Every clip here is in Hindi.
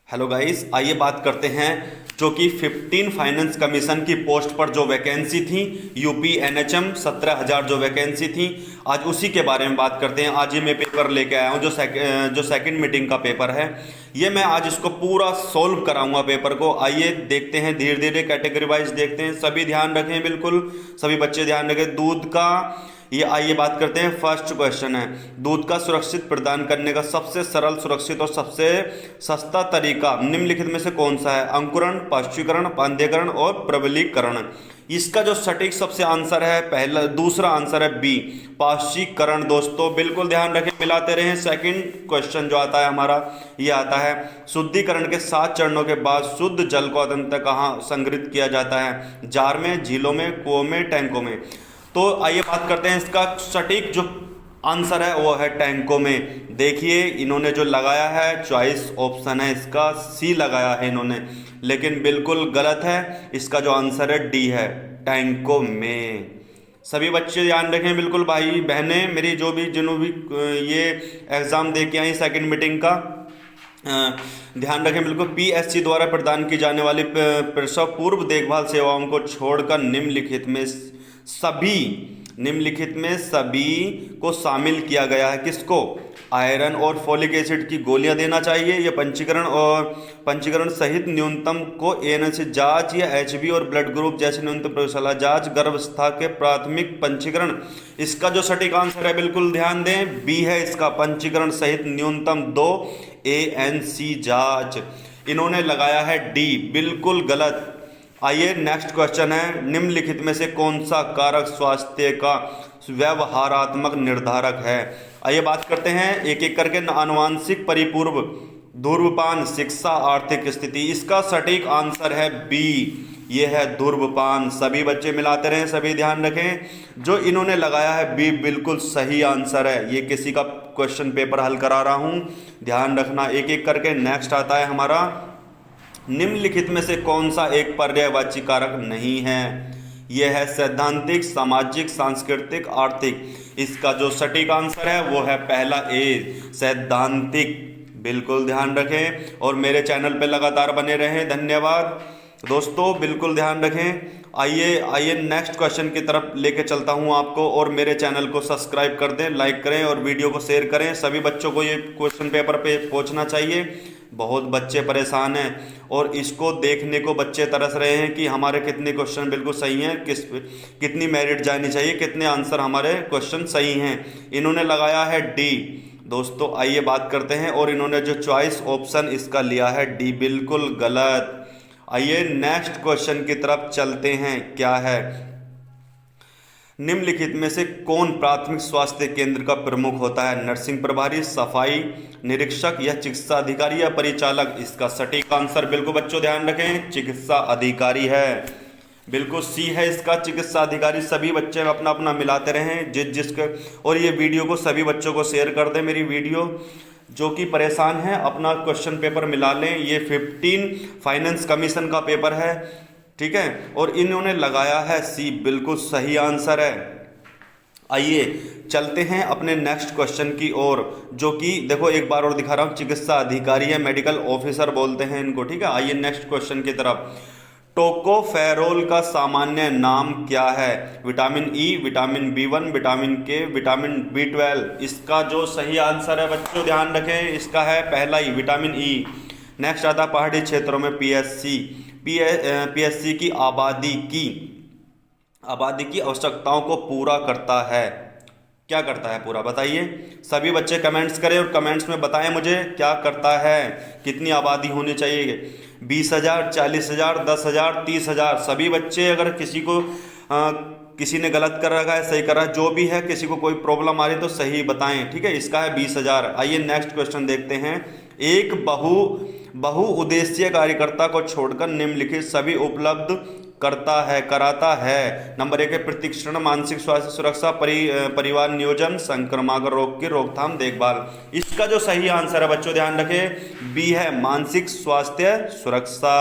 हेलो गाइस, आइए बात करते हैं जो कि 15 फाइनेंस कमीशन की पोस्ट पर जो वैकेंसी थी, यूपी एनएचएम 17,000 जो वैकेंसी थी, आज उसी के बारे में बात करते हैं। आज ही मैं पेपर लेके आया हूँ जो सेकंड मीटिंग का पेपर है। ये मैं आज इसको पूरा सोल्व कराऊंगा पेपर को। आइए देखते हैं, धीरे धीरे कैटेगरी वाइज देखते हैं। सभी ध्यान रखें, बिल्कुल सभी बच्चे ध्यान रखें। दूध का ये आइए बात करते हैं। फर्स्ट क्वेश्चन है, दूध का सुरक्षित प्रदान करने का सबसे सरल, सुरक्षित और सबसे सस्ता तरीका निम्नलिखित में से कौन सा है? अंकुरण, पाश्चीकरण, पांड्यकरण और प्रबलीकरण। इसका जो सटीक सबसे आंसर है, पहला दूसरा आंसर है बी, पाश्चीकरण। दोस्तों बिल्कुल ध्यान रखें, मिलाते रहें। सेकंड क्वेश्चन जो आता है हमारा, ये आता है, शुद्धिकरण के 7 चरणों के बाद शुद्ध जल को अंततः कहाँ संग्रहित किया जाता है? जार में, झीलों में, कुओं में, टैंकों में। तो आइए बात करते हैं, इसका सटीक जो आंसर है वो है टैंकों में। देखिए इन्होंने जो लगाया है, चॉइस ऑप्शन है इसका सी लगाया है इन्होंने, लेकिन बिल्कुल गलत है। इसका जो आंसर है डी है, टैंकों में। सभी बच्चे ध्यान रखें, बिल्कुल भाई बहनें मेरी, जो भी जिन्होंने भी ये एग्ज़ाम दे के आई सेकेंड मीटिंग का, ध्यान रखें बिल्कुल। पीएससी द्वारा प्रदान की जाने वाली प्रसव पूर्व देखभाल सेवाओं को छोड़कर निम्नलिखित में सभी को शामिल किया गया है। किसको? आयरन और फोलिक एसिड की गोलियां देना चाहिए। ये पंजीकरण सहित न्यूनतम को एएनसी जांच या एचबी और ब्लड ग्रुप जैसे न्यूनतम प्रयोगशाला जांच, गर्भावस्था के प्राथमिक पंजीकरण। इसका जो सटीक आंसर है, बिल्कुल ध्यान दें, बी है इसका, पंजीकरण सहित न्यूनतम 2 एएनसी जांच। इन्होंने लगाया है डी, बिल्कुल गलत। आइए नेक्स्ट क्वेश्चन है, निम्नलिखित में से कौन सा कारक स्वास्थ्य का व्यवहारात्मक निर्धारक है? आइए बात करते हैं एक एक करके। आनुवांशिक परिपूर्व, धूम्रपान, शिक्षा, आर्थिक स्थिति। इसका सटीक आंसर है बी, ये है धूम्रपान। सभी बच्चे मिलाते रहें, सभी ध्यान रखें। जो इन्होंने लगाया है बी, बिल्कुल सही आंसर है। ये किसी का क्वेश्चन पेपर हल करा रहा हूं, ध्यान रखना एक एक करके। नेक्स्ट आता है हमारा, निम्नलिखित में से कौन सा एक पर्यायवाची कारक नहीं है? यह है सैद्धांतिक, सामाजिक, सांस्कृतिक, आर्थिक। इसका जो सटीक आंसर है वो है पहला ए, सैद्धांतिक। बिल्कुल ध्यान रखें और मेरे चैनल पे लगातार बने रहें। धन्यवाद दोस्तों, बिल्कुल ध्यान रखें। आइए नेक्स्ट क्वेश्चन की तरफ लेके चलता हूं आपको, और मेरे चैनल को सब्सक्राइब कर दें, लाइक करें और वीडियो को शेयर करें। सभी बच्चों को ये क्वेश्चन पेपर पे पहुंचना चाहिए। बहुत बच्चे परेशान हैं और इसको देखने को बच्चे तरस रहे हैं कि हमारे कितने क्वेश्चन बिल्कुल सही हैं, कितनी मेरिट जानी चाहिए, कितने आंसर हमारे क्वेश्चन सही हैं। इन्होंने लगाया है डी। दोस्तों आइए बात करते हैं, और इन्होंने जो चॉइस ऑप्शन इसका लिया है डी, बिल्कुल गलत। आइए नेक्स्ट क्वेश्चन की तरफ चलते हैं। क्या है, निम्नलिखित में से कौन प्राथमिक स्वास्थ्य केंद्र का प्रमुख होता है? नर्सिंग प्रभारी, सफाई निरीक्षक या चिकित्सा अधिकारी या परिचालक। इसका सटीक आंसर बिल्कुल बच्चों ध्यान रखें, चिकित्सा अधिकारी है। बिल्कुल सी है इसका, चिकित्सा अधिकारी। सभी बच्चे अपना अपना मिलाते रहें जिसका, और ये वीडियो को सभी बच्चों को शेयर कर दें। मेरी वीडियो जो कि परेशान है, अपना क्वेश्चन पेपर मिला लें। ये 15 फाइनेंस कमीशन का पेपर है, ठीक है, और इन्होंने लगाया है सी, बिल्कुल सही आंसर है। आइए चलते हैं अपने नेक्स्ट क्वेश्चन की ओर, जो कि देखो एक बार और दिखा रहा हूँ, चिकित्सा अधिकारी है, मेडिकल ऑफिसर बोलते हैं इनको, ठीक है। आइए नेक्स्ट क्वेश्चन की तरफ। टोकोफेरोल का सामान्य नाम क्या है? Vitamin E, vitamin B1, vitamin के, विटामिन बी12। इसका जो सही आंसर है बच्चों ध्यान रखें, इसका है पहला ही, विटामिन ई। नेक्स्ट आता पहाड़ी क्षेत्रों में पीएससी की आबादी की आवश्यकताओं को पूरा करता है। क्या करता है पूरा, बताइए। सभी बच्चे कमेंट्स करें और कमेंट्स में बताएं मुझे क्या करता है, कितनी आबादी होनी चाहिए। 20,000, 40,000, 10,000, 30,000। सभी बच्चे, अगर किसी ने गलत कर रखा है, सही कर रहा है, जो भी है, किसी को कोई प्रॉब्लम आ रही तो सही बताएं, ठीक है। इसका है 20,000। आइए नेक्स्ट क्वेश्चन देखते हैं। एक बहुउद्देशीय कार्यकर्ता को छोड़कर निम्नलिखित सभी उपलब्ध कराता है। नंबर 1 है प्रशिक्षण, मानसिक स्वास्थ्य सुरक्षा, परिवार नियोजन, संक्रामक रोग की रोकथाम, देखभाल। इसका जो सही आंसर है बच्चों ध्यान रखें, बी है, मानसिक स्वास्थ्य सुरक्षा,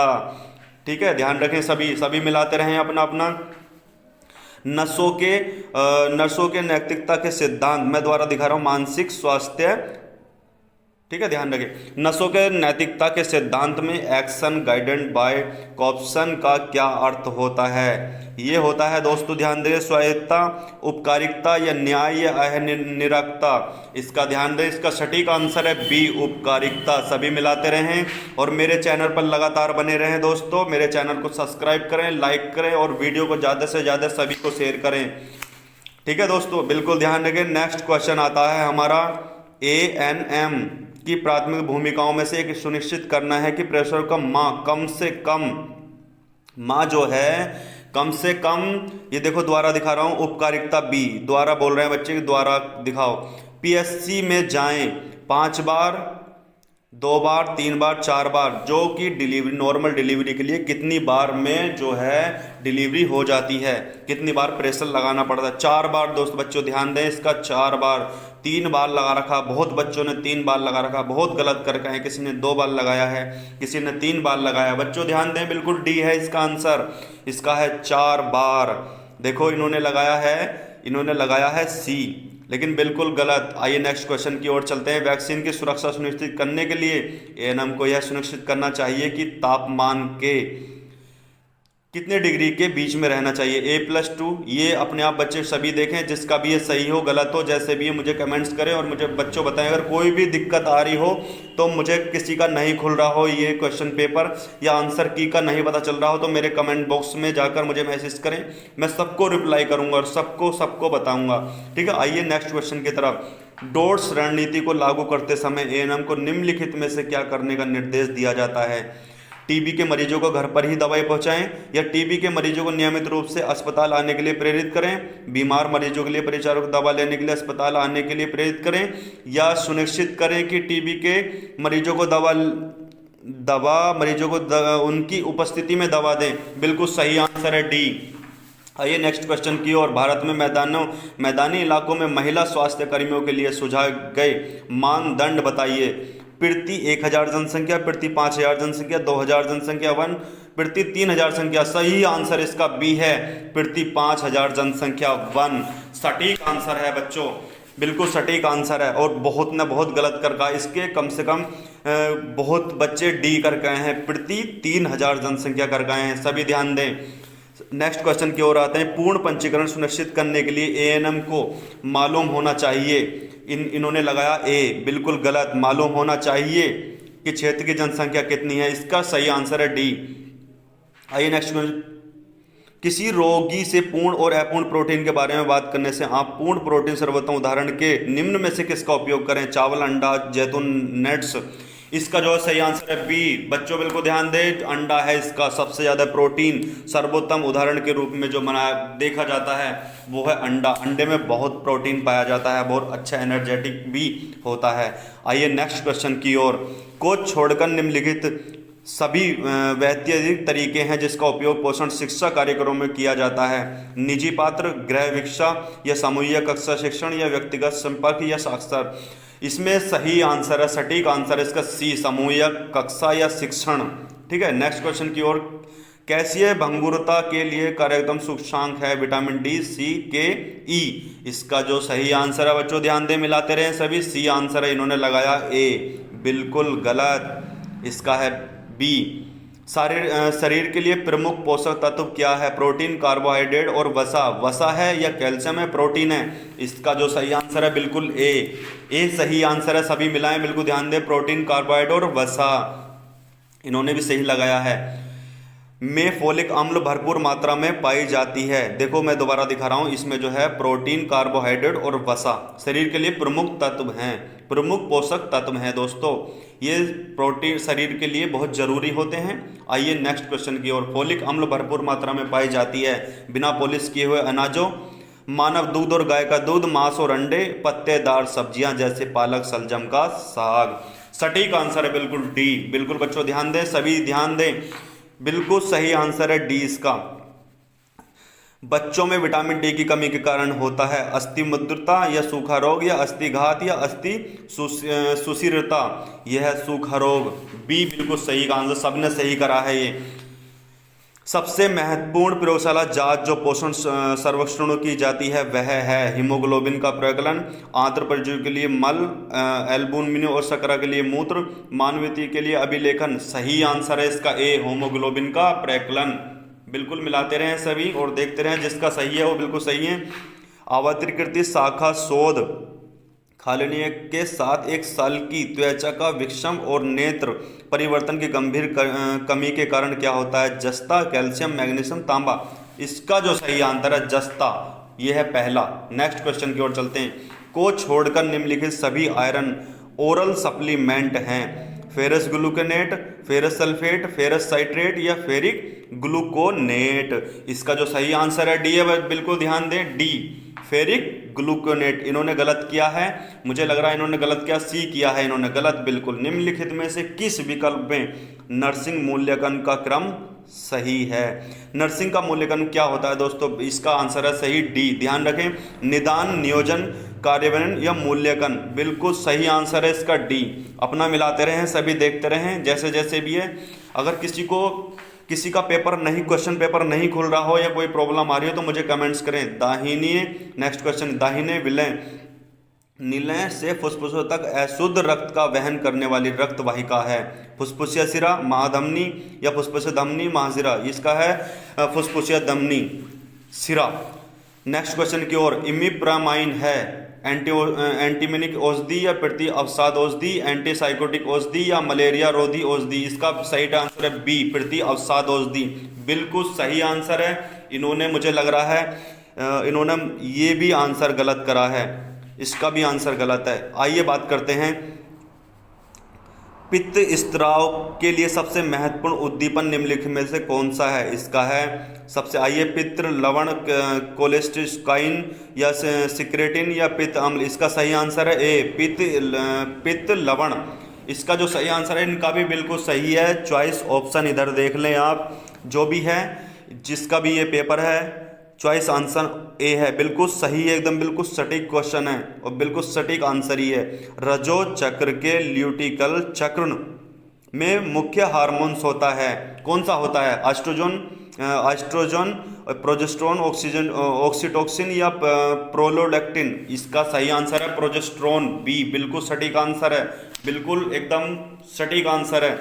ठीक है। ध्यान रखें, सभी मिलाते रहें अपना अपना। नसों के नैतिकता के सिद्धांत मैं द्वारा दिखा रहा हूं, मानसिक स्वास्थ्य, ठीक ठीक है, ध्यान रखें। नसों के नैतिकता के सिद्धांत में एक्शन गाइडेड बाय कॉप्सन का क्या अर्थ होता है? ये होता है दोस्तों, ध्यान दें, स्वायत्तता, उपकारिकता या न्याय या अनिरक्ता। इसका ध्यान दें, इसका सटीक आंसर है बी, उपकारिकता। सभी मिलाते रहें और मेरे चैनल पर लगातार बने रहें दोस्तों। मेरे चैनल को सब्सक्राइब करें, लाइक करें और वीडियो को ज़्यादा से ज़्यादा सभी को शेयर करें। ठीक है दोस्तों, बिल्कुल ध्यान रखें। नेक्स्ट क्वेश्चन आता है हमारा, ANM की प्राथमिक भूमिकाओं में से एक सुनिश्चित करना है कि प्रेशर का कम से कम जो है कम से कम, ये देखो द्वारा दिखा रहा हूं, उपकारिकता बी, द्वारा बोल रहे हैं बच्चे, द्वारा दिखाओ। PSC में जाएं 5 बार, 2 बार, 3 बार, 4 बार, जो कि डिलीवरी, नॉर्मल डिलीवरी के लिए कितनी बार में जो है डिलीवरी हो जाती है, कितनी बार प्रेशर लगाना पड़ता है? 4 बार दोस्त बच्चों, ध्यान दें, इसका 4 बार। 3 बार लगा रखा, बहुत बच्चों ने 3 बार लगा रखा, बहुत गलत करके हैं, किसी ने 2 बार लगाया है, किसी ने 3 बार लगाया। बच्चों ध्यान दें, बिल्कुल डी है इसका आंसर, इसका है 4 बार। देखो इन्होंने लगाया है सी, लेकिन बिल्कुल गलत। आइए नेक्स्ट क्वेश्चन की ओर चलते हैं। वैक्सीन की सुरक्षा सुनिश्चित करने के लिए ANM को यह सुनिश्चित करना चाहिए कि तापमान के कितने डिग्री के बीच में रहना चाहिए? A+2। ये अपने आप बच्चे सभी देखें, जिसका भी ये सही हो गलत हो जैसे भी है मुझे कमेंट्स करें और मुझे बच्चों बताएं। अगर कोई भी दिक्कत आ रही हो तो, मुझे किसी का नहीं खुल रहा हो ये क्वेश्चन पेपर या आंसर की का नहीं पता चल रहा हो, तो मेरे कमेंट बॉक्स में जाकर मुझे मैसेज करें, मैं सबको रिप्लाई करूंगा और सबको बताऊंगा। ठीक है, आइए नेक्स्ट क्वेश्चन की तरफ। डोट्स रणनीति को लागू करते समय ANM को निम्नलिखित में से क्या करने का निर्देश दिया जाता है? टीबी के मरीजों को घर पर ही दवाई पहुंचाएं या टीबी के मरीजों को नियमित रूप से अस्पताल आने के लिए प्रेरित करें? बीमार मरीजों के लिए परिचारक दवा लेने के लिए अस्पताल आने के लिए प्रेरित करें या सुनिश्चित करें कि टीबी के मरीजों को उनकी उपस्थिति में दवा दें? बिल्कुल सही आंसर है डी। आइए नेक्स्ट क्वेश्चन की ओर। भारत में मैदानी इलाकों में महिला स्वास्थ्य कर्मियों के लिए सुझाए गए मानदंड बताइए। प्रति 1000 जनसंख्या, प्रति 5000 जनसंख्या, 2000 जनसंख्या, 1 प्रति 3000 संख्या। सही आंसर इसका बी है, प्रति 5000 जनसंख्या 1। सटीक आंसर है बच्चों, बिल्कुल सटीक आंसर है। और बहुत ने बहुत गलत कर कहा, इसके कम से कम बहुत बच्चे डी कर गए हैं, प्रति 3000 जनसंख्या कर गए हैं। सभी ध्यान दें। नेक्स्ट क्वेश्चन की ओर आते हैं। पूर्ण पंजीकरण सुनिश्चित करने के लिए ANM को मालूम होना चाहिए, इन्होंने लगाया ए, बिल्कुल गलत। मालूम होना चाहिए कि क्षेत्र की जनसंख्या कितनी है, इसका सही आंसर है डी। आइए नेक्स्ट क्वेश्चन। किसी रोगी से पूर्ण और अपूर्ण प्रोटीन के बारे में बात करने से आप पूर्ण प्रोटीन सर्वोत्तम उदाहरण के निम्न में से किसका उपयोग करें? चावल, अंडा, जैतून, नट्स। इसका जो सही आंसर है बी। बच्चों बिल्कुल ध्यान दें, अंडा है इसका सबसे ज्यादा प्रोटीन सर्वोत्तम उदाहरण के रूप में जो देखा जाता है वो है अंडा। अंडे में बहुत प्रोटीन पाया जाता है, बहुत अच्छा एनर्जेटिक भी होता है। आइए नेक्स्ट क्वेश्चन की ओर। को छोड़कर निम्नलिखित सभी वैज्ञानिक तरीके हैं जिसका उपयोग पोषण शिक्षा कार्यक्रमों में किया जाता है? निजी पात्र, गृह शिक्षा या सामूहिक कक्षा शिक्षण या व्यक्तिगत संपर्क या साक्षर। इसमें सही आंसर है, सटीक आंसर है इसका सी, सामूहिक कक्षा या शिक्षण। ठीक है, नेक्स्ट क्वेश्चन की ओर। कैल्शियम भंगुरता के लिए कार्यक्षम सूचकांक है? विटामिन डी, सी, के, ई। इसका जो सही आंसर है बच्चों ध्यान दें, मिलाते रहें सभी, सी आंसर है, इन्होंने लगाया ए, बिल्कुल गलत। इसका है बी। शरीर के लिए प्रमुख पोषक तत्व क्या है? प्रोटीन, कार्बोहाइड्रेट और वसा। वसा है या कैल्शियम है, प्रोटीन है? इसका जो सही आंसर है बिल्कुल ए सही आंसर है। सभी मिलाएं, बिल्कुल ध्यान दें, प्रोटीन, कार्बोहाइड्रेट और वसा, इन्होंने भी सही लगाया है। में फोलिक अम्ल भरपूर मात्रा में पाई जाती है। देखो मैं दोबारा दिखा रहा हूं, इसमें जो है प्रोटीन, कार्बोहाइड्रेट और वसा शरीर के लिए प्रमुख तत्व हैं, प्रमुख पोषक तत्व हैं दोस्तों। ये प्रोटीन शरीर के लिए बहुत जरूरी होते हैं। आइए नेक्स्ट क्वेश्चन की ओर। फोलिक अम्ल भरपूर मात्रा में पाई जाती है बिना पॉलिश किए हुए अनाजों, मानव दूध और गाय का दूध, मांस और अंडे, पत्तेदार सब्जियां जैसे पालक, सलजम का साग। सटीक आंसर है बिल्कुल डी। बिल्कुल बच्चों ध्यान दें, सभी ध्यान दें, बिल्कुल सही आंसर है डी इसका। बच्चों में विटामिन डी की कमी के कारण होता है अस्थि मृदुता या सूखा रोग या अस्थिघात या अस्थि सुशिरता। यह है सूखा रोग, बी बिल्कुल सही का आंसर, सबने सही करा है ये। सबसे महत्वपूर्ण प्रयोगशाला जांच जो पोषण सर्वेक्षणों की जाती है वह है हीमोग्लोबिन का प्रकलन, आंत्र परजीवी के लिए मल, एल्बुमिन और शकरा के लिए मूत्र, मानवीय के लिए अभिलेखन। सही आंसर है इसका ए, हीमोग्लोबिन का प्रकलन। बिल्कुल मिलाते रहें सभी और देखते रहें, जिसका सही है वो बिल्कुल सही है। आवर्तीकृत शाखा शोध खालिनीय के साथ एक साल की त्वचा का विषम और नेत्र परिवर्तन की गंभीर कमी के कारण क्या होता है? जस्ता, कैल्शियम, मैग्नीशियम, तांबा। इसका जो सही आंसर है जस्ता, ये है पहला। नेक्स्ट क्वेश्चन की ओर चलते हैं। को छोड़कर निम्नलिखित सभी आयरन ओरल सप्लीमेंट हैं? Ferrous gluconate, ferrous sulphate, ferrous citrate या फेरिक ग्लूकोनेट। इसका जो सही आंसर है डी है, बिल्कुल ध्यान दें, डी फेरिक ग्लूकोनेट। इन्होंने गलत किया है, मुझे लग रहा है इन्होंने गलत किया, सी किया है इन्होंने गलत बिल्कुल। निम्नलिखित में से किस विकल्प में नर्सिंग मूल्यांकन का क्रम सही है? नर्सिंग का मूल्यांकन क्या होता है दोस्तों? इसका आंसर है सही डी। ध्यान रखें, निदान, नियोजन, कार्यान्वयन या मूल्यांकन। बिल्कुल सही आंसर है इसका डी। अपना मिलाते रहें सभी, देखते रहें जैसे जैसे भी है। अगर किसी का पेपर नहीं, क्वेश्चन पेपर नहीं खुल रहा हो या कोई प्रॉब्लम आ रही हो तो मुझे कमेंट्स करें। दाहिनी, नेक्स्ट क्वेश्चन, दाहिने विलय निलय से फुफ्फुसों तक अशुद्ध रक्त का वहन करने वाली रक्त वाहिका है? फुफ्फुसीय शिरा, महाधमनी या फुफ्फुसीय धमनी, महाशिरा। इसका है फुफ्फुसीय धमनी शिरा। नेक्स्ट क्वेश्चन की ओर। इमिप्रामाइन है एंटीमेनिक औषधि या प्रति अवसाद औषधि, एंटीसाइकोटिक औषधि या मलेरिया रोधी औषधि। इसका सही आंसर है बी, प्रति अवसाद औषधि। बिल्कुल सही आंसर है। इन्होंने, मुझे लग रहा है इन्होंने ये भी आंसर गलत करा है, इसका भी आंसर गलत है। आइए बात करते हैं, पित्त स्त्राव के लिए सबसे महत्वपूर्ण उद्दीपन निम्नलिखित में से कौन सा है? इसका है सबसे, आइए, पित्त लवण, कोलेस्टिकाइन या सिक्रेटिन या पित्त अम्ल। इसका सही आंसर है ए, पित्त लवण। इसका जो सही आंसर है इनका भी बिल्कुल सही है। चॉइस ऑप्शन इधर देख लें आप, जो भी है जिसका भी ये पेपर है, चॉइस आंसर ए है, बिल्कुल सही है, एकदम बिल्कुल सटीक क्वेश्चन है और बिल्कुल सटीक आंसर ही है। रजो चक्र के ल्यूटिकल चक्र में मुख्य हार्मोन्स होता है, कौन सा होता है? एस्ट्रोजन, प्रोजेस्टेरोन, ऑक्सीटोसिन या प्रोलोलैक्टिन। इसका सही आंसर है प्रोजेस्टेरोन, बी, बिल्कुल सटीक आंसर है, बिल्कुल एकदम सटीक आंसर है।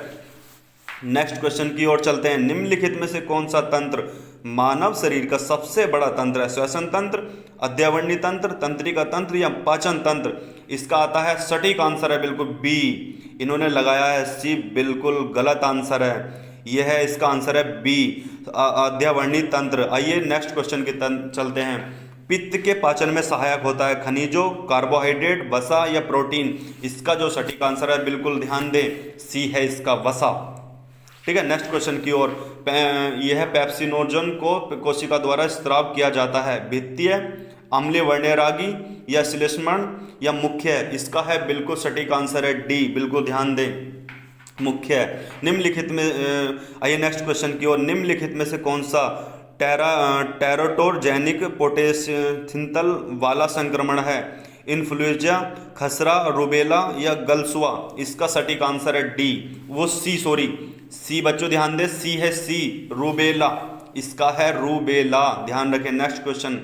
नेक्स्ट क्वेश्चन की ओर चलते हैं। निम्नलिखित में से कौन सा तंत्र मानव शरीर का सबसे बड़ा तंत्र है? श्वसन तंत्र, अध्यावरणी तंत्र, तंत्रिका तंत्र या पाचन तंत्र। इसका आता है सटीक आंसर है बिल्कुल बी। इन्होंने लगाया है सी, बिल्कुल गलत आंसर है। यह है इसका आंसर है बी, अध्यावरणी तंत्र। आइए नेक्स्ट क्वेश्चन की चलते हैं। पित्त के पाचन में सहायक होता है खनिजों, कार्बोहाइड्रेट, वसा या प्रोटीन। इसका जो सटीक आंसर है बिल्कुल ध्यान दें, सी है इसका वसा। ठीक है, नेक्स्ट क्वेश्चन की ओर। यह है पेप्सिनोजन को कोशिका द्वारा स्त्राव किया जाता है, भित्तीय, अम्लीय वर्णरागी या श्लेष्मण या मुख्य। इसका है बिल्कुल सटीक आंसर है डी, बिल्कुल ध्यान दें, मुख्य है। निम्नलिखित में आइए नेक्स्ट क्वेश्चन की ओर। निम्नलिखित में से कौन सा टेराटोजेनिक पोटेशियंथल वाला संक्रमण है? इन्फ्लुएंजा, खसरा, रुबेला या गलसुआ। इसका सटीक आंसर है डी, वो सी बच्चों ध्यान दें, सी है सी, रूबेला। इसका है रूबेला, ध्यान रखें। Next question.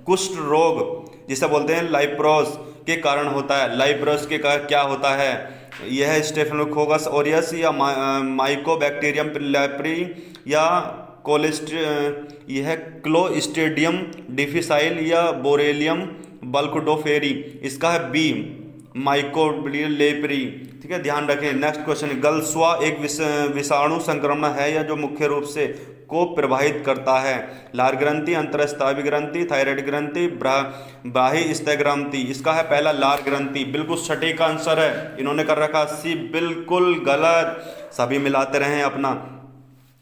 कुष्ठ रोग जिसे बोलते हैं लाइप्रोस के कारण होता है, लाइप्रोस के कारण क्या होता है? यह स्टेफिलोकोकस ऑरियस या माइकोबैक्टीरियम पिलाप्री या यह क्लोस्ट्रीडियम डिफिसाइल या बोरेलियम बल्कडोफेरी। इसका है बी, माइकोलेप्री। ठीक है, ध्यान रखें। Next question. गलसुआ एक विषाणु संक्रमण है या जो मुख्य रूप से को प्रभावित करता है? लार ग्रंथि, अंतरस्रावी ग्रंथि, थायराइड ग्रंथि, बाह्य स्तय ग्रंथि। इसका है पहला लार ग्रंथि, बिल्कुल सटीक आंसर है। इन्होंने कर रखा सी, बिल्कुल गलत। सभी मिलाते रहें अपना।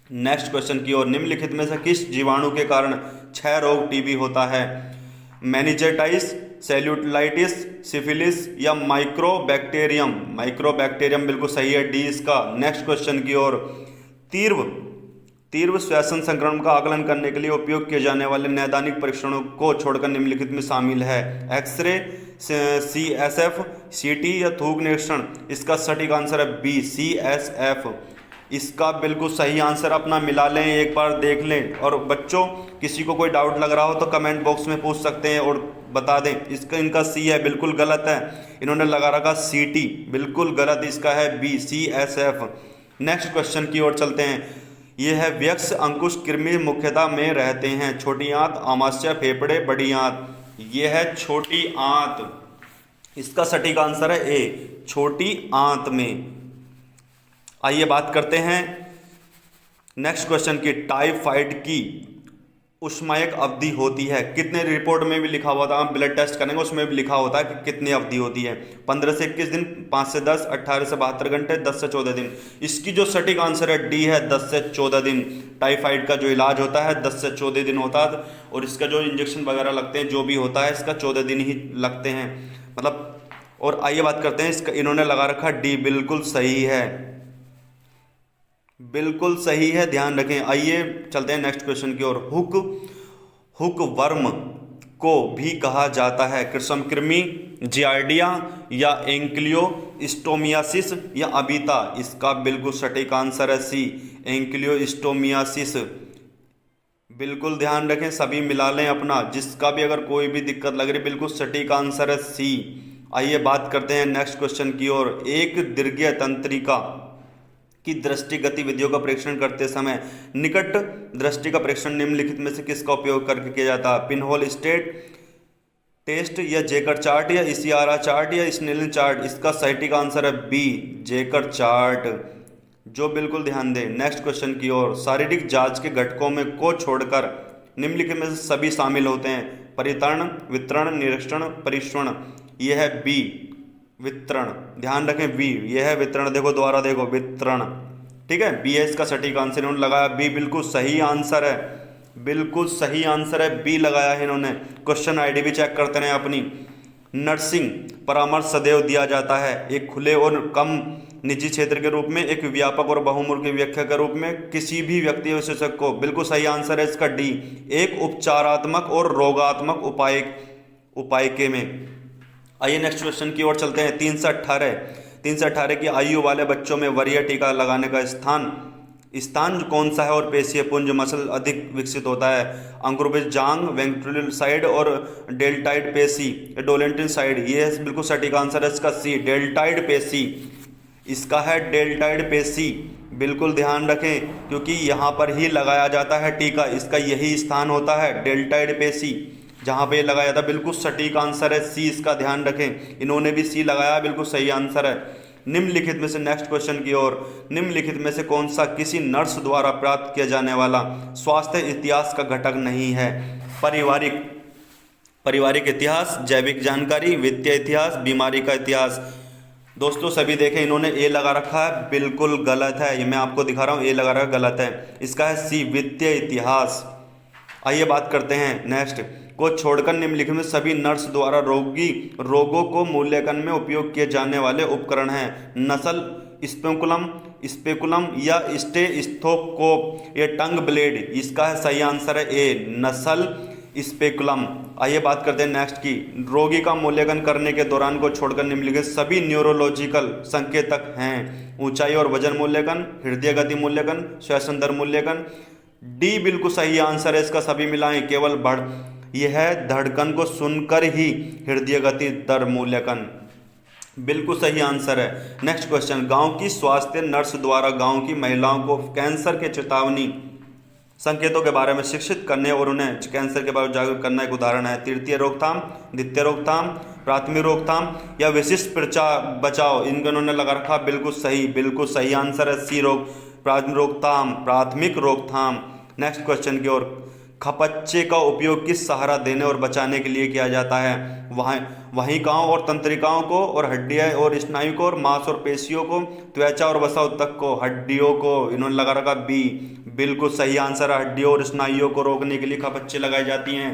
नेक्स्ट क्वेश्चन की ओर। निम्नलिखित में से किस जीवाणु के कारण क्षय रोग टीबी होता है? मेनिंजाइटिस, सेल्यूलाइटिस, सिफिलिस या माइक्रोबैक्टीरियम। माइक्रोबैक्टीरियम बिल्कुल सही है, डी इसका। नेक्स्ट क्वेश्चन की ओर। तीव्र श्वसन संक्रमण का आकलन करने के लिए उपयोग किए जाने वाले नैदानिक परीक्षणों को छोड़कर निम्नलिखित में शामिल है? एक्सरे, CSF, CT या थूक निरीक्षण। इसका सटीक आंसर है बी, CSF। इसका बिल्कुल सही आंसर अपना मिला लें, एक बार देख लें। और बच्चों किसी को कोई डाउट लग रहा हो तो कमेंट बॉक्स में पूछ सकते हैं और बता दें। इसका इनका सी है, बिल्कुल गलत है। इन्होंने लगा रखा CT, बिल्कुल गलत, इसका है B, CSF। नेक्स्ट क्वेश्चन की ओर चलते हैं। ये है व्यक्ष अंकुश कृमि मुख्यतः में रहते हैं, छोटी आंत, आमाशय, फेफड़े, बड़ी आंत। ये है छोटी आंत, इसका सटीक आंसर है A, छोटी आंत में। आइए बात करते हैं नेक्स्ट क्वेश्चन की। टाइफाइड की उष्मायक अवधि होती है कितने, रिपोर्ट में भी लिखा हुआ था, हम ब्लड टेस्ट करेंगे उसमें भी लिखा होता है कि कितनी अवधि होती है। 15 से 21 दिन, 5 से 10, 18 से 72 घंटे, 10 से 14 दिन। इसकी जो सटीक आंसर है D है, 10 से 14 दिन। टाइफाइड का जो इलाज होता है 10 से 14 दिन होता है, और इसका जो इंजेक्शन वगैरह लगते हैं जो भी होता है इसका 14 दिन ही लगते हैं मतलब। और आइए बात करते हैं इसका, इन्होंने लगा रखा D, बिल्कुल सही है, बिल्कुल सही है, ध्यान रखें। आइए चलते हैं नेक्स्ट क्वेश्चन की ओर। हुक वर्म को भी कहा जाता है कृषम कृमि, जियार्डिया या एंक्लियोस्टोमियासिस या अबीता। इसका बिल्कुल सटीक आंसर है C, एंक्लियोस्टोमियासिस। बिल्कुल ध्यान रखें, सभी मिला लें अपना, जिसका भी अगर कोई भी दिक्कत लग रही, बिल्कुल सटीक आंसर है C। आइए बात करते हैं नेक्स्ट क्वेश्चन की ओर। एक दीर्घीय तंत्रिका की दृष्टि गतिविधियों का परीक्षण करते समय निकट दृष्टि का परीक्षण निम्नलिखित में से किसका उपयोग करके किया जाता है? पिनहोल स्टेट टेस्ट या जेकर चार्ट या इसियारा चार्ट या स्नेलिन चार्ट। इसका सटीक आंसर है B, जेकर चार्ट, जो बिल्कुल ध्यान दें। नेक्स्ट क्वेश्चन की ओर। शारीरिक जांच के घटकों में को छोड़कर निम्नलिखित में से सभी शामिल होते हैं? परितरण, वितरण, निरीक्षण, परिश्रण। यह है B, वितरण, ध्यान रखें B, यह है वितरण। देखो दोबारा देखो, वितरण, ठीक है, B है इसका सटीक आंसर। इन्होंने लगाया B, बिल्कुल सही आंसर है, बिल्कुल सही आंसर है, B लगाया है इन्होंने। क्वेश्चन आईडी भी चेक करते रहे अपनी। नर्सिंग परामर्श सदैव दिया जाता है एक खुले और कम निजी क्षेत्र के रूप में, एक व्यापक और बहुमुखी व्याख्या के रूप में, किसी भी व्यक्ति विशेषज्ञ को। बिल्कुल सही आंसर है इसका D, एक उपचारात्मक और रोगात्मक उपाय के में। आइए नेक्स्ट क्वेश्चन की ओर चलते हैं। 3 से 18 की आयु वाले बच्चों में वरीय टीका लगाने का स्थान कौन सा है और पेशीय पुंज मसल अधिक विकसित होता है? अंकुरबिज जांग, वेंट्रुलर साइड और डेल्टाइड पेशी, डोलेंटिन साइड। ये है बिल्कुल सटीक आंसर है इसका C, डेल्टाइड पेशी। इसका है डेल्टाइड पेशी, बिल्कुल ध्यान रखें, क्योंकि यहाँ पर ही लगाया जाता है टीका, इसका यही स्थान होता है डेल्टाइड पेशी, जहाँ पे लगाया जाता है। बिल्कुल सटीक आंसर है C, इसका ध्यान रखें। इन्होंने भी C लगाया, बिल्कुल सही आंसर है। निम्नलिखित में से नेक्स्ट क्वेश्चन की ओर। निम्नलिखित में से कौन सा किसी नर्स द्वारा प्राप्त किया जाने वाला स्वास्थ्य इतिहास का घटक नहीं है? पारिवारिक इतिहास, जैविक जानकारी, वित्तीय इतिहास, बीमारी का इतिहास। दोस्तों सभी देखें, इन्होंने A लगा रखा है, बिल्कुल गलत है। ये मैं आपको दिखा रहा हूँ, A लगा रखा है, गलत है। इसका है C, वित्तीय इतिहास। आइए बात करते हैं नेक्स्ट को छोड़कर निम्नलिखित में सभी नर्स द्वारा रोगों को मूल्यांकन में उपयोग किए जाने वाले उपकरण हैं? नसल, स्पेकुलम या स्टेथोस्कोप या टंग ब्लेड। इसका है सही आंसर है A, नसल, स्पेकुलम। आइए बात करते हैं नेक्स्ट की। रोगी का मूल्यांकन करने के दौरान को छोड़कर निम्नलिखित सभी न्यूरोलॉजिकल संकेतक हैं? ऊंचाई और वजन मूल्यांकन, हृदय गति मूल्यांकन, श्वसन दर मूल्यांकन। D बिल्कुल सही आंसर है इसका, सभी मिलाएं, केवल यह है धड़कन को सुनकर ही हृदय गति दर मूल्यांकन। बिल्कुल सही आंसर है। Next question. गांव की स्वास्थ्य नर्स द्वारा गांव की महिलाओं को कैंसर के चेतावनी संकेतों के बारे में शिक्षित करने और उन्हें कैंसर के बारे में जागरूक करना एक उदाहरण है। तृतीय रोकथाम, द्वितीय रोकथाम, प्राथमिक रोकथाम या विशिष्ट बचाव। इनको उन्होंने लगा रखा, बिल्कुल सही, बिल्कुल सही आंसर है C, प्राथमिक रोकथाम। नेक्स्ट क्वेश्चन की ओर। खपच्चे का उपयोग किस सहारा देने और बचाने के लिए किया जाता है? वाहिकाओं और तंत्रिकाओं को, और हड्डियां और स्नायु को, और मांस और पेशियों को, त्वचा और वसा ऊतक को, हड्डियों को। इन्होंने लगा रखा B, बिल्कुल सही आंसर है। हड्डियों और स्नायुओं को रोकने के लिए खपच्चे लगाई जाती हैं।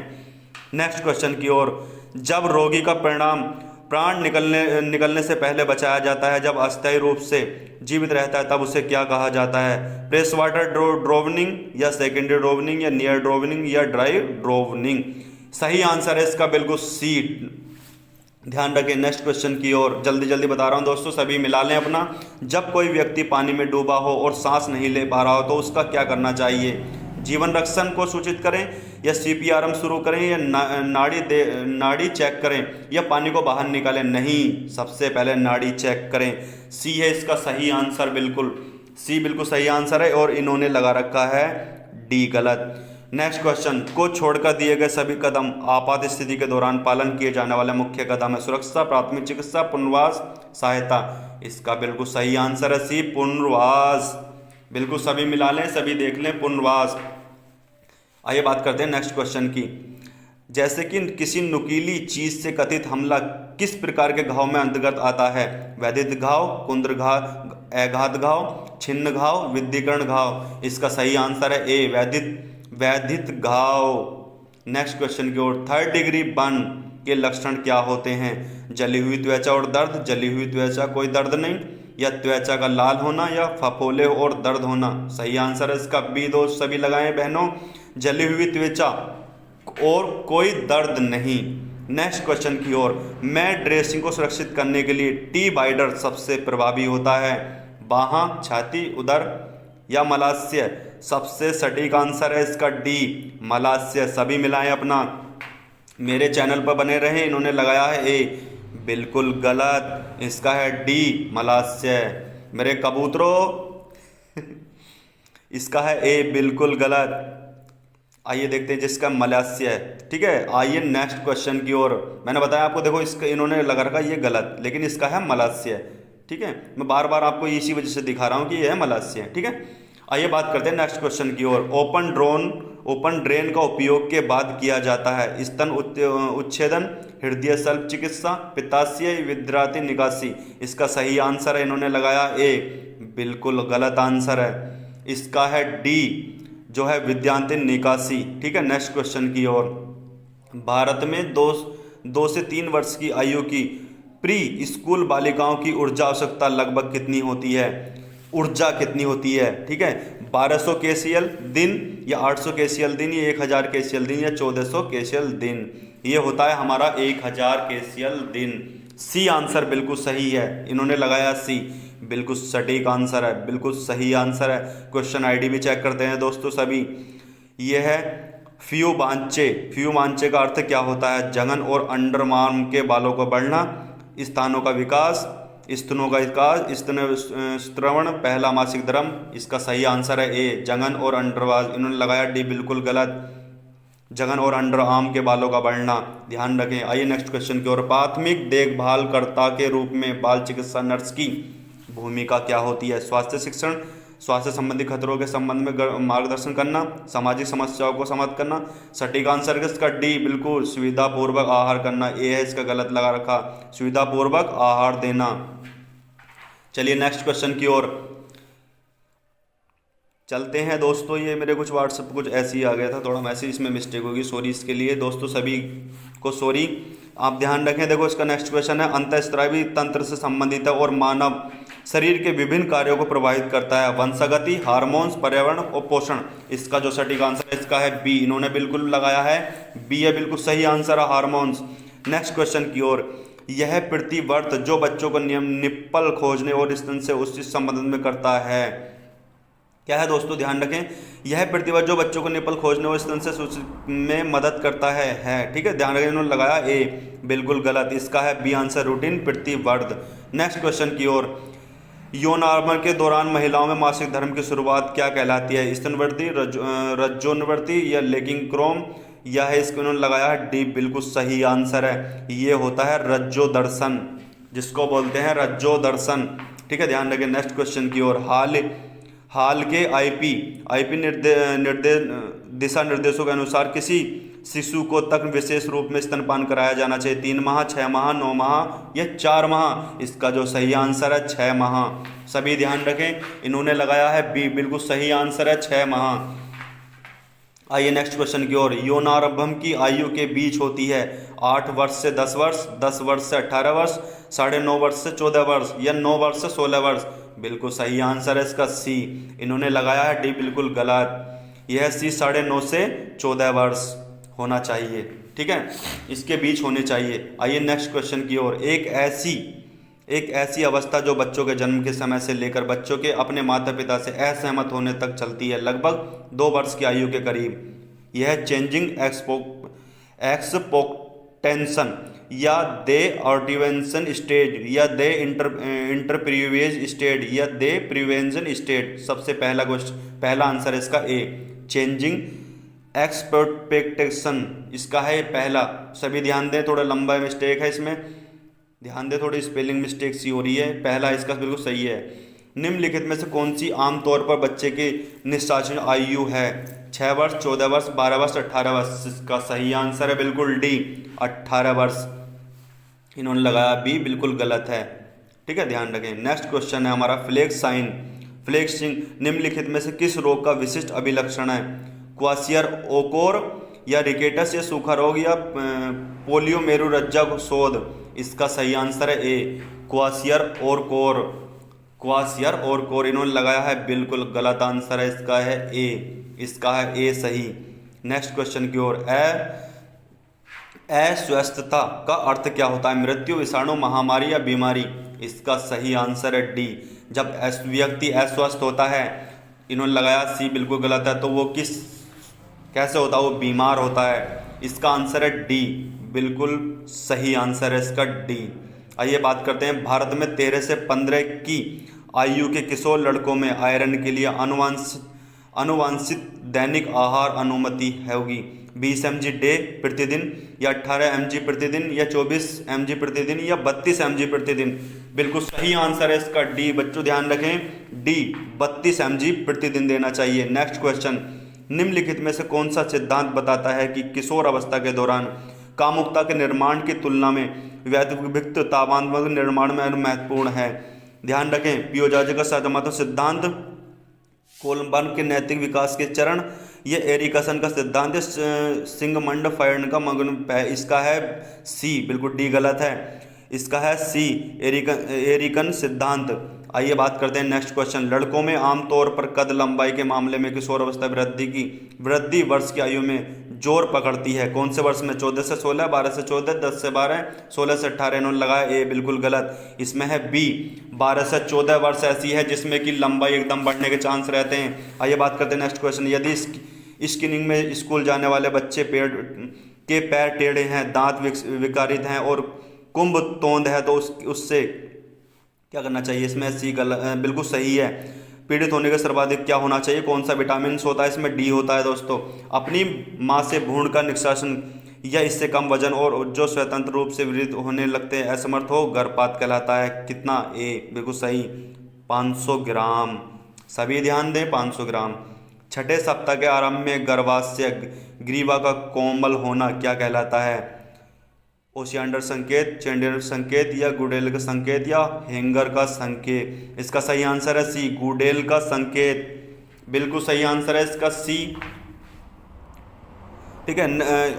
नेक्स्ट क्वेश्चन की ओर। जब रोगी का प्राण निकलने से पहले बचाया जाता है, जब अस्थायी रूप से जीवित रहता है, तब उसे क्या कहा जाता है? प्रेस वाटर ड्रोवनिंग या सेकेंडरी ड्रोवनिंग या नियर ड्रोवनिंग या ड्राई ड्रोवनिंग। सही आंसर है इसका बिल्कुल C, ध्यान रखें नेक्स्ट क्वेश्चन की ओर, जल्दी जल्दी बता रहा हूं दोस्तों, सभी मिला लें अपना। जब कोई व्यक्ति पानी में डूबा हो और सांस नहीं ले पा रहा हो तो उसका क्या करना चाहिए? जीवन रक्षण को सूचित करें, या सीपीआर शुरू करें, या नाड़ी चेक करें, या पानी को बाहर निकालें? नहीं, सबसे पहले नाड़ी चेक करें। सी है इसका सही आंसर, बिल्कुल सी बिल्कुल सही आंसर है, और इन्होंने लगा रखा है डी गलत। नेक्स्ट क्वेश्चन, को छोड़कर दिए गए सभी कदम आपात स्थिति के दौरान पालन किए जाने वाले मुख्य कदम है? सुरक्षा, प्राथमिक चिकित्सा, पुनर्वास, सहायता। इसका बिल्कुल सही आंसर है सी, पुनर्वास। बिल्कुल सभी मिला लें, सभी देख लें, पुनर्वास। आइए बात करते हैं नेक्स्ट क्वेश्चन की। जैसे कि किसी नुकीली चीज से कथित हमला किस प्रकार के घाव में अंतर्गत आता है? वैदिक घाव, कुंद्र घाव, आघात घाव, छिन्न घाव, विद्युतीकरण घाव। इसका सही आंसर है ए, वैदिक घाव। नेक्स्ट क्वेश्चन की ओर, थर्ड डिग्री बर्न के लक्षण क्या होते हैं? जली हुई त्वचा और दर्द, जली हुई त्वचा कोई दर्द नहीं, या त्वचा का लाल होना, या फफोले और दर्द होना। सही आंसर है इसका बी, दोस्त सभी लगाएं बहनों, जली हुई त्वचा और कोई दर्द नहीं। नेक्स्ट क्वेश्चन की ओर, मैट ड्रेसिंग को सुरक्षित करने के लिए टी बाइंडर सबसे प्रभावी होता है? बाहां, छाती, उदर, या मलाशय? सबसे सटीक आंसर है इसका डी, मलाशय। सभी मिलाएं अपना, मेरे चैनल पर बने रहें। इन्होंने लगाया है ए, बिल्कुल गलत, इसका है डी, मलाशय। मेरे कबूतरों इसका है ए, बिल्कुल गलत। आइए देखते हैं जिसका मलाशय है, ठीक है। आइए नेक्स्ट क्वेश्चन की ओर। मैंने बताया आपको, देखो इसका इन्होंने लगा रखा ये गलत, लेकिन इसका है मलाशय, ठीक है। मैं बार बार आपको इसी वजह से दिखा रहा हूँ कि यह है मलाशय, ठीक है। आइए बात करते हैं नेक्स्ट क्वेश्चन की ओर। ओपन ड्रेन का उपयोग के बाद किया जाता है? स्तन उच्छेदन, हृदय शल्य चिकित्सा, पित्ताशय, विद्राती निकासी। इसका सही आंसर है, इन्होंने लगाया ए, बिल्कुल गलत आंसर है। इसका है डी, जो है विद्यांत निकासी, ठीक है। नेक्स्ट क्वेश्चन की ओर। भारत में 2 से 3 वर्ष की आयु की प्री स्कूल बालिकाओं की ऊर्जा आवश्यकता लगभग कितनी होती है? ऊर्जा कितनी होती है, ठीक है। 1200 केसीएल दिन, या 800 केसीएल दिन, या 1000 केसीएल दिन, या 1400 केसीएल दिन। ये होता है हमारा 1000 केसीएल दिन। सी आंसर बिल्कुल सही है, इन्होंने लगाया सी, बिल्कुल सटीक आंसर है, बिल्कुल सही आंसर है। क्वेश्चन आईडी भी चेक करते हैं दोस्तों सभी। ये है फ्यूमांचे। फ्यूमांचे का अर्थ क्या होता है? जघन और अंडरआर्म के बालों को बढ़ना, स्थानों का विकास, स्तनों का विकास, स्त्रवण, पहला मासिक धर्म। इसका सही आंसर है ए, जघन और अंडरआर्म। इन्होंने लगाया डी, बिल्कुल गलत, जघन और अंडर आर्म के बालों का बढ़ना। ध्यान रखें। आइए नेक्स्ट क्वेश्चन की ओर। प्राथमिक देखभालकर्ता के रूप में बाल चिकित्सा नर्स की भूमिका क्या होती है? स्वास्थ्य शिक्षण, स्वास्थ्य संबंधी खतरों के संबंध में मार्गदर्शन करना, सामाजिक समस्याओं को समाप्त करना। सटीक आंसर इसका डी, बिल्कुल सुविधापूर्वक आहार करना। ए है इसका गलत लगा रखा, सुविधापूर्वक आहार देना। चलिए नेक्स्ट क्वेश्चन की ओर चलते हैं दोस्तों। ये मेरे कुछ व्हाट्सएप कुछ ऐसे ही आ गया था, थोड़ा मैसेज इसमें मिस्टेक होगी, सॉरी इसके लिए दोस्तों, सभी को सॉरी। आप ध्यान रखें। देखो इसका नेक्स्ट क्वेश्चन है, अंतःस्रावी तंत्र से संबंधित है और मानव शरीर के विभिन्न कार्यों को प्रभावित करता है। वंशागति, हार्मोन्स, पर्यावरण और पोषण। इसका जो सटीक आंसर है इसका है बी, इन्होंने बिल्कुल लगाया है बी है, बिल्कुल सही आंसर है हार्मोन्स। नेक्स्ट क्वेश्चन की ओर। यह प्रतिवर्त जो बच्चों को निप्पल खोजने और स्तन से उस संबंध में करता है, क्या है दोस्तों? ध्यान रखें। यह प्रतिवर्त जो बच्चों को निप्पल खोजने और स्तन से में मदद करता है, ठीक है। ध्यान रखें, इन्होंने लगाया ए, बिल्कुल गलत। इसका है बी आंसर, रूटीन प्रतिवर्त। नेक्स्ट क्वेश्चन की ओर। यौनार्मल के दौरान महिलाओं में मासिक धर्म की शुरुआत क्या कहलाती है? स्तनवर्ती, रज्जोनवर्ती, या लेगिंग क्रोम। यह है इसको इन्होंने लगाया है डी, बिल्कुल सही आंसर है। ये होता है रज्जो दर्शन, जिसको बोलते हैं रज्जो दर्शन, ठीक है। ध्यान रखें। नेक्स्ट क्वेश्चन की ओर। हाल के आईपी दिशा निर्देशों के अनुसार किसी शिशु को तक विशेष रूप में स्तनपान कराया जाना चाहिए? 3 माह, 6 माह, 9 माह, या 4 माह। इसका जो सही आंसर है 6 माह। सभी ध्यान रखें, इन्होंने लगाया है बी, बिल्कुल सही आंसर है 6 माह। आइए नेक्स्ट क्वेश्चन की ओर। यौनारंभम की आयु के बीच होती है 8 वर्ष से 10 वर्ष, 10 वर्ष से 18 वर्ष, 9.5 वर्ष से 14 वर्ष, या 9 वर्ष से 16 वर्ष। बिल्कुल सही आंसर है इसका सी, इन्होंने लगाया है डी, बिल्कुल गलत। यह सी 9.5 से 14 वर्ष होना चाहिए। ठीक है, इसके बीच होने चाहिए। आइए नेक्स्ट क्वेश्चन की ओर। एक ऐसी अवस्था जो बच्चों के जन्म के समय से लेकर बच्चों के अपने माता पिता से असहमत होने तक चलती है, लगभग 2 वर्ष की आयु के करीब। यह चेंजिंग एक्सपोक्टेंशन या दे ऑर्टिवेंशन स्टेज या दे इंटरप्रीवेज स्टेज या दे प्रिवेंशन स्टेज। सबसे पहला आंसर है इसका ए, चेंजिंग एक्सपेक्टेशन, इसका है पहला। सभी ध्यान दें, थोड़ा लंबा मिस्टेक है इसमें, ध्यान दें, थोड़ी स्पेलिंग मिस्टेक सी हो रही है। पहला इसका बिल्कुल सही है। निम्नलिखित में से कौन सी आमतौर पर बच्चे की निशाचन आयु है? 6 वर्ष, 14 वर्ष, 12 वर्ष, 18 वर्ष। इसका सही आंसर है बिल्कुल डी, 18 वर्ष। इन्होंने लगाया बी, बिल्कुल गलत है। ठीक है, ध्यान रखें। नेक्स्ट क्वेश्चन है हमारा फ्लेक्सिंग निम्नलिखित में से किस रोग का विशिष्ट अभिलक्षण है? क्वासियर ओकोर या रिकेटस या सूखा रोग या पोलियो मेरुरज्जा शोध। इसका सही आंसर है ए, क्वासियर और कोर। इन्होंने लगाया है बिल्कुल गलत आंसर है, इसका है ए, इसका है ए सही। नेक्स्ट क्वेश्चन की ओर। अस्वस्थता का अर्थ क्या होता है? मृत्यु, विषाणु, महामारी या बीमारी। इसका सही आंसर है डी, जब व्यक्ति अस्वस्थ होता है। इन्होंने लगाया सी, बिल्कुल गलत है। तो वो कैसे होता है? वो बीमार होता है। इसका आंसर है डी, बिल्कुल सही आंसर है इसका डी। आइए बात करते हैं, भारत में 13 से 15 की आयु के किशोर लड़कों में आयरन के लिए अनुवांशित दैनिक आहार अनुमति होगी। 20 mg डे प्रतिदिन या 18 mg प्रतिदिन या 24 mg प्रतिदिन या 32 mg प्रतिदिन। बिल्कुल सही आंसर है इसका डी। बच्चों ध्यान रखें, डी 32 mg प्रतिदिन देना चाहिए। Next question. निम्नलिखित में से कौन सा सिद्धांत बताता है कि किशोर अवस्था के दौरान कामुकता के निर्माण की तुलना में व्यक्तिगत तावात्मक निर्माण में महत्वपूर्ण है? ध्यान रखें, पियाजे का सदमत सिद्धांत, कोलबर्न के नैतिक विकास के चरण, ये एरिकसन का सिद्धांत है, सिगमंड फ्रॉइड का मगन। इसका है सी, बिल्कुल डी गलत है। इसका है सी, एरिकन सिद्धांत। आइए बात करते हैं नेक्स्ट क्वेश्चन। लड़कों में आमतौर पर कद लंबाई के मामले में किशोर अवस्था वृद्धि वर्ष की आयु में जोर पकड़ती है। कौन से वर्ष में? 14 से 16, 12 से 14, 10 से 12, 16 से 18। इन्होंने लगाया ए, बिल्कुल गलत। इसमें है बी, 12 से 14 वर्ष ऐसी है जिसमें कि लंबाई एकदम बढ़ने के चांस रहते हैं। आइए बात करते हैं नेक्स्ट क्वेश्चन। यदि स्किनिंग में स्कूल जाने वाले बच्चे के पैर टेढ़े हैं, दांत विकारित हैं और कुंभ तोंद है, तो उससे क्या करना चाहिए? इसमें सी बिल्कुल सही है। पीड़ित होने के सर्वाधिक क्या होना चाहिए? कौन सा विटामिन होता है? इसमें डी होता है दोस्तों। अपनी माँ से भ्रूण का निष्कासन या इससे कम वजन और जो स्वतंत्र रूप से वृद्ध होने लगते हैं, असमर्थ हो, गर्भपात कहलाता है। कितना? ए, बिल्कुल सही, 500 ग्राम। सभी ध्यान दें, 500 ग्राम। छठे सप्ताह के आरंभ में गर्भाशय ग्रीवा का कोमल होना क्या कहलाता है? ओसियाडर संकेत, चेंडर संकेत या गुडेल का संकेत या हेंगर का संकेत। इसका सही आंसर है सी, गुडेल का संकेत। बिल्कुल सही आंसर है इसका सी। ठीक है,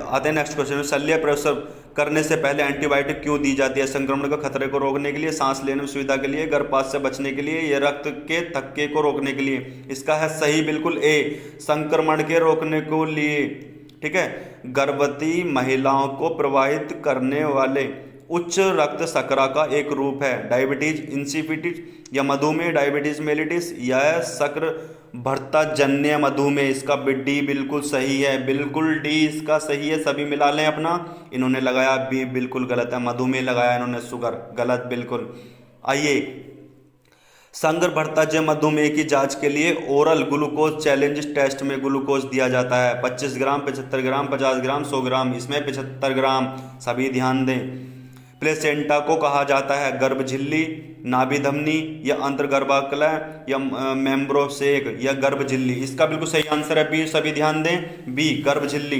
आते हैं नेक्स्ट क्वेश्चन। शल्य प्रसव करने से पहले एंटीबायोटिक क्यों दी जाती है? संक्रमण के खतरे को रोकने के लिए, सांस लेने में सुविधा के लिए, गर्भपात से बचने के लिए या रक्त के थक्के को रोकने के लिए। इसका है सही, बिल्कुल ए, संक्रमण के रोकने को लिए। ठीक है, गर्भवती महिलाओं को प्रभावित करने वाले उच्च रक्त शर्करा का एक रूप है डायबिटीज इंसिपिडिस या मधुमेह, डायबिटीज मेलिटिस या शक्र भरता जन्य मधुमेह। इसका डी बिल्कुल सही है, बिल्कुल डी इसका सही है। सभी मिला लें अपना। इन्होंने लगाया बी, बिल्कुल गलत है। मधुमेह लगाया इन्होंने, शुगर गलत बिल्कुल। आइए, संकर भरता जय मधुमेह की जांच के लिए ओरल ग्लूकोज चैलेंज टेस्ट में ग्लूकोज दिया जाता है 25 ग्राम, 75 ग्राम, 50 ग्राम, 100 ग्राम। इसमें 75 ग्राम। सभी ध्यान दें। प्लेसेंटा को कहा जाता है गर्भ झिल्ली, नाभि धमनी या अंतर्गर्भाशय या मेम्ब्रोसेक या गर्भ झिल्ली। इसका बिल्कुल सही आंसर है बी। सभी ध्यान दें, बी, गर्भ झिल्ली।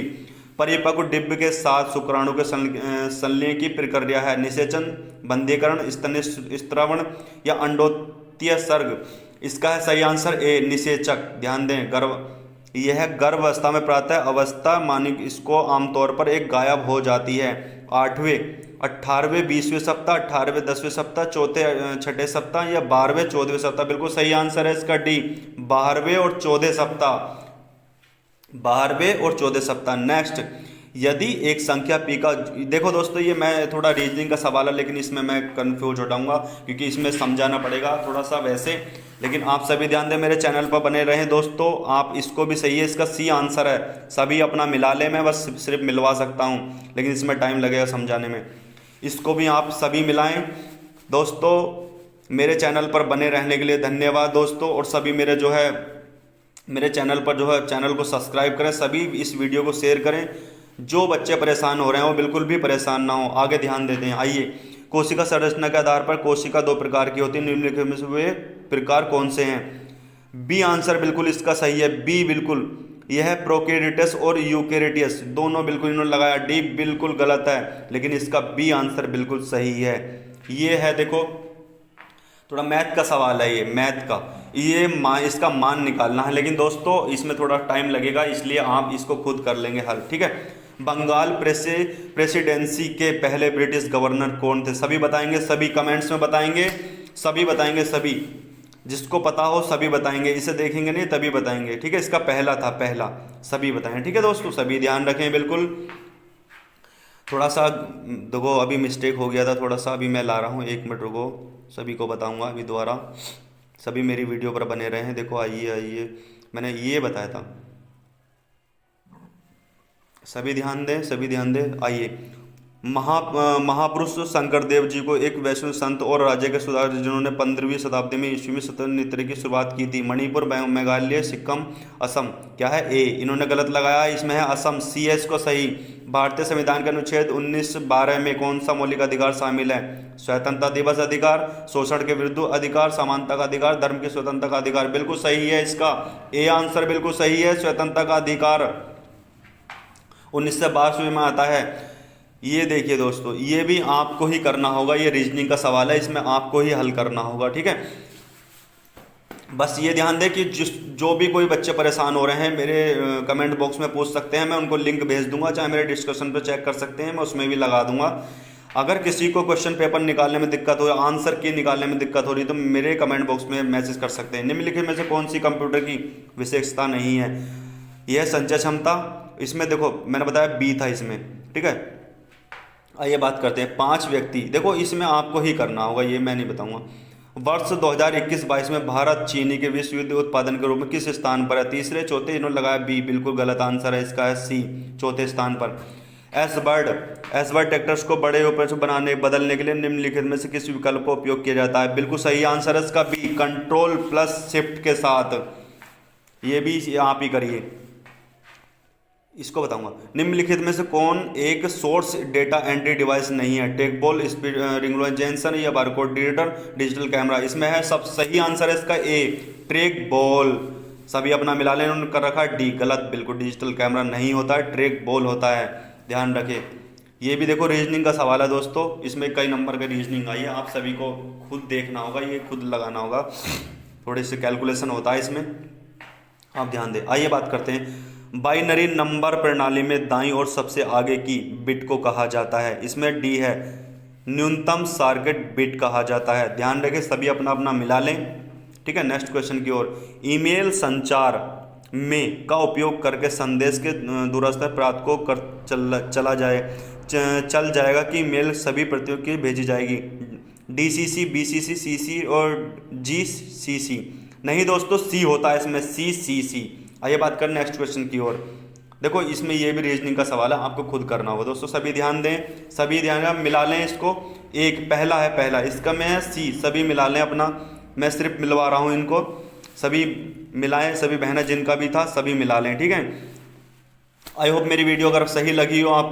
परिपक्व डिब्ब के साथ शुक्राणु के संलयन की प्रक्रिया है निषेचन, बंधीकरण, स्त्रवण या अंडोत्तीय सर्ग। इसका है सही आंसर ए, निषेचक। ध्यान दें, यह गर्भ अवस्था में प्रातः अवस्था मानी इसको आमतौर पर एक गायब हो जाती है 8वें, 18वें, 20वें सप्ताह, 18वें, 10वें सप्ताह, 4थे, 6ठे सप्ताह या 12वें, 14वें सप्ताह। बिल्कुल सही आंसर है इसका डी, 12वें और 14वें सप्ताह। 12वें और 14वें सप्ताह। नेक्स्ट, यदि एक संख्या p का, देखो दोस्तों ये मैं थोड़ा रीजनिंग का सवाल है लेकिन इसमें मैं कंफ्यूज हो जाऊंगा क्योंकि इसमें समझाना पड़ेगा थोड़ा सा वैसे, लेकिन आप सभी ध्यान दें, मेरे चैनल पर बने रहें दोस्तों। आप इसको भी सही है, इसका सी आंसर है, सभी अपना मिला लें, मैं बस सिर्फ मिलवा सकता हूँ लेकिन इसमें टाइम लगेगा समझाने में। इसको भी आप सभी मिलाएं दोस्तों। मेरे चैनल पर बने रहने के लिए धन्यवाद दोस्तों, और सभी मेरे चैनल पर चैनल को सब्सक्राइब करें, सभी इस वीडियो को शेयर करें। जो बच्चे परेशान हो रहे हैं वो बिल्कुल भी परेशान ना हो, आगे ध्यान देते हैं। आइए, कोशिका संरचना के आधार पर कोशिका दो प्रकार की होती है, निम्नलिखित में से वे प्रकार कौन से हैं? बी आंसर बिल्कुल इसका सही है, बी बिल्कुल, यह है प्रोकैरियोट्स और यूकैरियोट्स, दोनों बिल्कुल इन्होंने लगाया। डी बिल्कुल गलत है, लेकिन इसका बी आंसर बिल्कुल सही है। ये है, देखो थोड़ा मैथ का सवाल है, ये मैथ का, ये इसका मान निकालना है, लेकिन दोस्तों इसमें थोड़ा टाइम लगेगा, इसलिए आप इसको खुद कर लेंगे हल, ठीक है। बंगाल प्रेसिडेंसी के पहले ब्रिटिश गवर्नर कौन थे? सभी बताएंगे, सभी कमेंट्स में बताएंगे, सभी बताएंगे, सभी जिसको पता हो सभी बताएंगे, इसे देखेंगे नहीं तभी बताएंगे, ठीक है। इसका पहला था, पहला, सभी बताएंगे, ठीक है दोस्तों, सभी ध्यान रखें बिल्कुल। थोड़ा सा देखो अभी मिस्टेक हो गया था थोड़ा सा, अभी मैं ला रहा हूँ, 1 मिनट रुको, सभी को बताऊंगा अभी दोबारा। सभी मेरी वीडियो पर बने रहे हैं। देखो आइए, मैंने ये बताया था, सभी ध्यान दें, सभी ध्यान दें। आइए, महापुरुष शंकर देव जी को एक वैष्णव संत और राज्य के सुधारक जिन्होंने 15वीं शताब्दी में ईस्वी में स्वतंत्र नृत्य की शुरुआत की थी। मणिपुर, मेघालय, सिक्किम, असम। क्या है? ए, इन्होंने गलत लगाया, इसमें है असम, सी है इसको सही। भारतीय संविधान के अनुच्छेद 19(12) में कौन सा मौलिक अधिकार शामिल है? स्वतंत्रता दिवस अधिकार, शोषण के विरुद्ध अधिकार, समानता का अधिकार, धर्म की स्वतंत्रता का अधिकार। बिल्कुल सही है इसका ए आंसर, बिल्कुल सही है, स्वतंत्रता का अधिकार 1922 में आता है। ये देखिए दोस्तों, ये भी आपको ही करना होगा, ये रीजनिंग का सवाल है, इसमें आपको ही हल करना होगा, ठीक है। बस ये ध्यान दें कि जो भी कोई बच्चे परेशान हो रहे हैं मेरे कमेंट बॉक्स में पूछ सकते हैं, मैं उनको लिंक भेज दूंगा, चाहे मेरे डिस्कशन पे चेक कर सकते हैं, मैं उसमें भी लगा दूंगा। अगर किसी को क्वेश्चन पेपर निकालने में दिक्कत हो, आंसर की निकालने में दिक्कत हो रही तो मेरे कमेंट बॉक्स में मैसेज कर सकते हैं। निम्नलिखित में से कौन सी कंप्यूटर की विशेषता नहीं है? यह संचय क्षमता, इसमें देखो मैंने बताया बी था इसमें, ठीक है। आइए बात करते हैं 5 व्यक्ति, देखो इसमें आपको ही करना होगा, ये मैं नहीं बताऊंगा। वर्ष 2021-22 में भारत चीनी के विश्व युद्ध उत्पादन के रूप में किस स्थान पर है? तीसरे, चौथे, इन्होंने लगाया बी, बिल्कुल गलत आंसर है इसका है सी, चौथे स्थान पर। एसबर्ड ट्रैक्टर्स को बड़े उपकरण बदलने के लिए निम्नलिखित में से किस विकल्प का उपयोग किया जाता है? बिल्कुल सही आंसर है इसका बी, कंट्रोल प्लस शिफ्ट के साथ। ये भी आप ही करिए, इसको बताऊंगा। निम्नलिखित में से कौन एक सोर्स डेटा एंट्री डिवाइस नहीं है? टेकबॉल, स्पीड रिंगलोजेंसन या बारकोड रीडर, डिजिटल कैमरा। इसमें है सब सही आंसर है इसका ए, ट्रैक बॉल। सभी अपना मिला लें, उन्होंने कर रखा डी, गलत, बिल्कुल डिजिटल कैमरा नहीं होता है, ट्रैक बॉल होता है, ध्यान रखें। ये भी देखो रीजनिंग का सवाल है दोस्तों, इसमें कई नंबर का रीजनिंग आई है, आप सभी को खुद देखना होगा, ये खुद लगाना होगा, थोड़ी सी कैलकुलेशन होता है इसमें, आप ध्यान दें। आइए बात करते हैं, बाइनरी नंबर प्रणाली में दाईं और सबसे आगे की बिट को कहा जाता है? इसमें डी है, न्यूनतम टारगेट बिट कहा जाता है, ध्यान रखें, सभी अपना अपना मिला लें, ठीक है। नेक्स्ट क्वेश्चन की ओर, ईमेल संचार में का उपयोग करके संदेश के दूरस्थ प्राप्त को चल जाएगा कि मेल सभी प्रतियों की भेजी जाएगी? DCC, BCC, CC और GCC। नहीं दोस्तों, सी होता है इसमें, CCC। आइए बात करें नेक्स्ट क्वेश्चन की ओर। देखो इसमें ये भी रीजनिंग का सवाल है, आपको खुद करना होगा दोस्तों, सभी ध्यान दें, सभी ध्यान मिला लें इसको। एक पहला है, पहला इसका में है सी, सभी मिला लें अपना, मैं सिर्फ मिलवा रहा हूँ इनको, सभी मिलाएं, सभी बहनें जिनका भी था सभी मिला लें, ठीक है। आई होप मेरी वीडियो अगर सही लगी हो आप